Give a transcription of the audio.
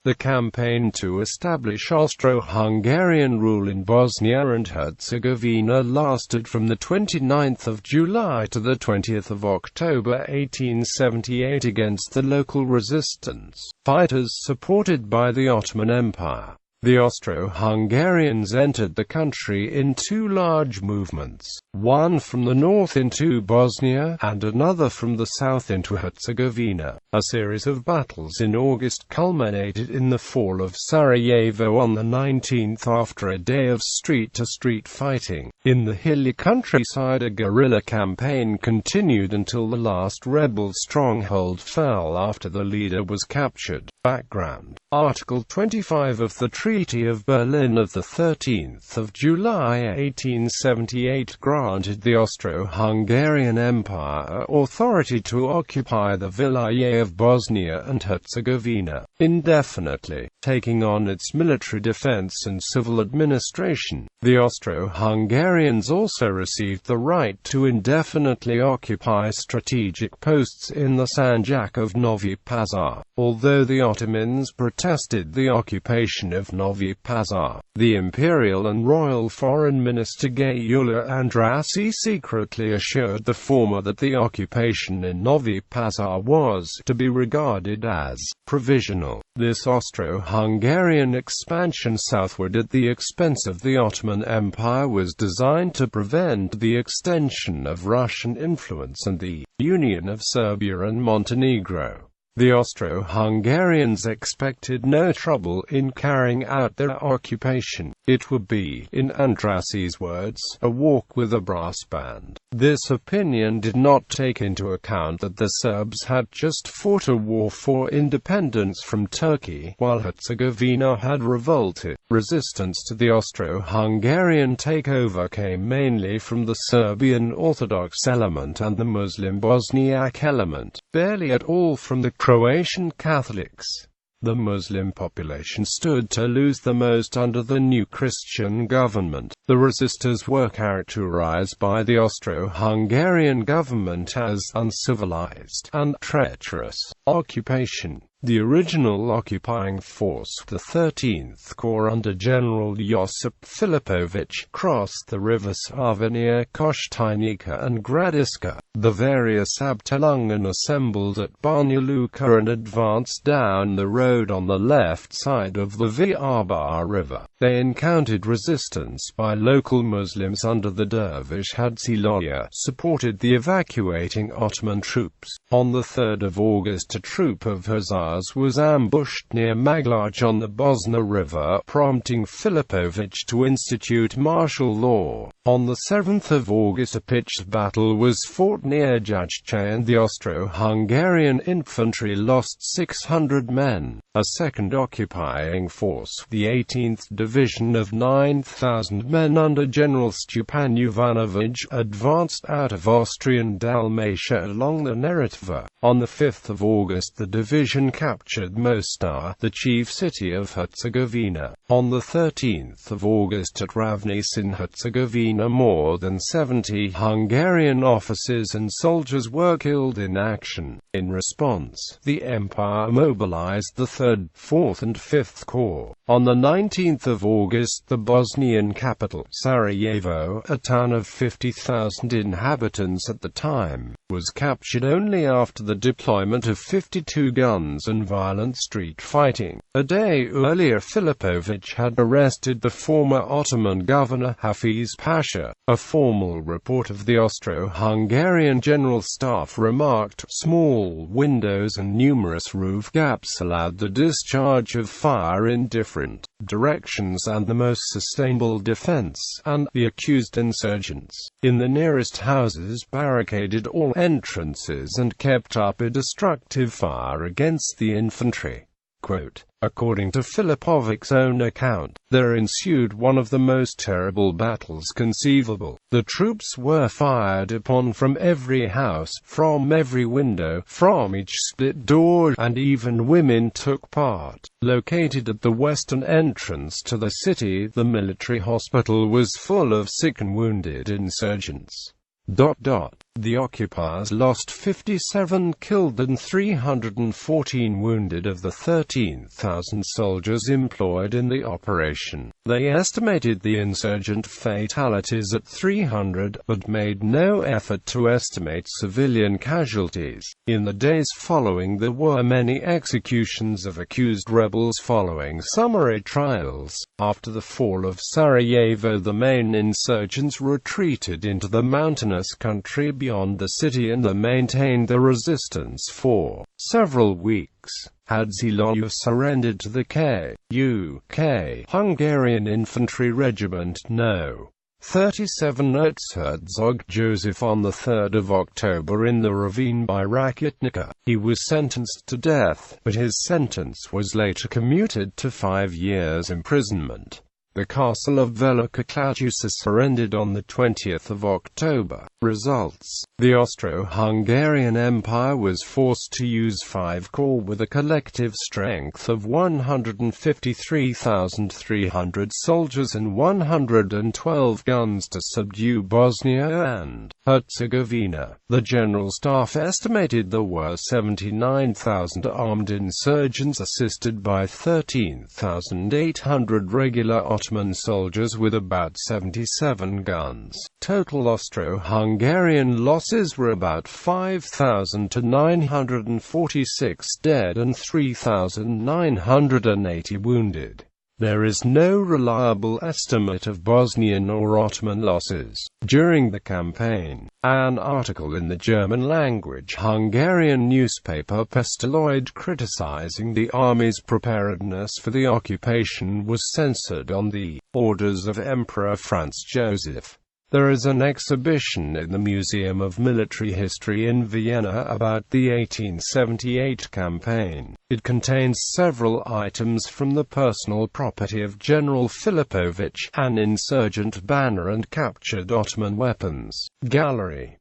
The campaign to establish Austro-Hungarian rule in Bosnia and Herzegovina lasted from the 29th of July to the 20th of October 1878 against the local resistance fighters supported by the Ottoman Empire. The Austro-Hungarians entered the country in two large movements, one from the north into Bosnia, and another from the south into Herzegovina. A series of battles in August culminated in the fall of Sarajevo on the 19th after a day of street-to-street fighting. In the hilly countryside, a guerrilla campaign continued until the last rebel stronghold fell after the leader was captured. Background: Article 25 of the Treaty of Berlin of 13 July 1878 granted the Austro-Hungarian Empire authority to occupy the Vilayet of Bosnia and Herzegovina indefinitely, taking on its military defense and civil administration. The Austro-Hungarians also received the right to indefinitely occupy strategic posts in the Sanjak of Novi Pazar. Although the Ottomans protested the occupation of Novi Pazar, the imperial and royal foreign minister Gyula Andrassy secretly assured the former that the occupation in Novi Pazar was to be regarded as provisional. This Austro-Hungarian expansion southward at the expense of the Ottoman Empire was designed to prevent the extension of Russian influence and the union of Serbia and Montenegro. The Austro-Hungarians expected no trouble in carrying out their occupation. It would be, in Andrassy's words, a walk with a brass band. This opinion did not take into account that the Serbs had just fought a war for independence from Turkey, while Herzegovina had revolted. Resistance to the Austro-Hungarian takeover came mainly from the Serbian Orthodox element and the Muslim Bosniak element, barely at all from the Croatian Catholics. The Muslim population stood to lose the most under the new Christian government. The resistors were characterized by the Austro-Hungarian government as uncivilized and treacherous occupation. The original occupying force, the 13th Corps under General Josip Filipović, crossed the river Sava near Koštajnica and Gradiška. The various Abteilungen assembled at Banja Luka and advanced down the road on the left side of the Vrbara River. They encountered resistance by local Muslims under the Dervish Hadziloja, supported the evacuating Ottoman troops. On the 3rd of August, a troop of Hussars was ambushed near Maglaj on the Bosna River, prompting Filipović to institute martial law. On the 7th of August, a pitched battle was fought near Jajce and the Austro-Hungarian infantry lost 600 men. A second occupying force, the 18th Division of 9,000 men under General Stepan Jovanović, advanced out of Austrian Dalmatia along the Neretva. On the 5th of August, the division captured Mostar, the chief city of Herzegovina. On the 13th of August at Ravnice in Herzegovina, more than 70 Hungarian officers and soldiers were killed in action. In response, the Empire mobilized the 3rd, 4th and 5th Corps. On the 19th of August, the Bosnian capital, Sarajevo, a town of 50,000 inhabitants at the time, was captured only after the deployment of 52 guns and violent street fighting. A day earlier, Filipović had arrested the former Ottoman governor Hafiz Pasha. A formal report of the Austro-Hungarian General Staff remarked, "Small windows and numerous roof gaps allowed the discharge of fire in different directions and the most sustainable defense, and the accused insurgents in the nearest houses barricaded all entrances and kept up a destructive fire against the infantry." Quote, according to Filipovic's own account, there ensued one of the most terrible battles conceivable. The troops were fired upon from every house, from every window, from each split door, and even women took part. Located at the western entrance to the city, the military hospital was full of sick and wounded insurgents. The occupiers lost 57 killed and 314 wounded of the 13,000 soldiers employed in the operation. They estimated the insurgent fatalities at 300, but made no effort to estimate civilian casualties. In the days following there were many executions of accused rebels following summary trials. After the fall of Sarajevo, the main insurgents retreated into the mountainous country beyond the city and they maintained their resistance for several weeks. Herzegovina surrendered to the UK Hungarian Infantry Regiment No. 37 Erzherzog Joseph on 3 October in the ravine by Rakitnica. He was sentenced to death, but his sentence was later commuted to 5 years imprisonment. The castle of Velika Kladuša surrendered on 20 October. Results: the Austro-Hungarian Empire was forced to use 5 corps with a collective strength of 153,300 soldiers and 112 guns to subdue Bosnia and Herzegovina. The General Staff estimated there were 79,000 armed insurgents assisted by 13,800 regular Ottoman soldiers with about 77 guns. Total Austro-Hungarian losses were about 5,000 to 946 dead and 3,980 wounded. There is no reliable estimate of Bosnian or Ottoman losses. During the campaign, an article in the German-language Hungarian newspaper Pestiloid criticizing the army's preparedness for the occupation was censored on the orders of Emperor Franz Joseph. There is an exhibition in the Museum of Military History in Vienna about the 1878 campaign. It contains several items from the personal property of General Filipovich, an insurgent banner and captured Ottoman weapons. Gallery.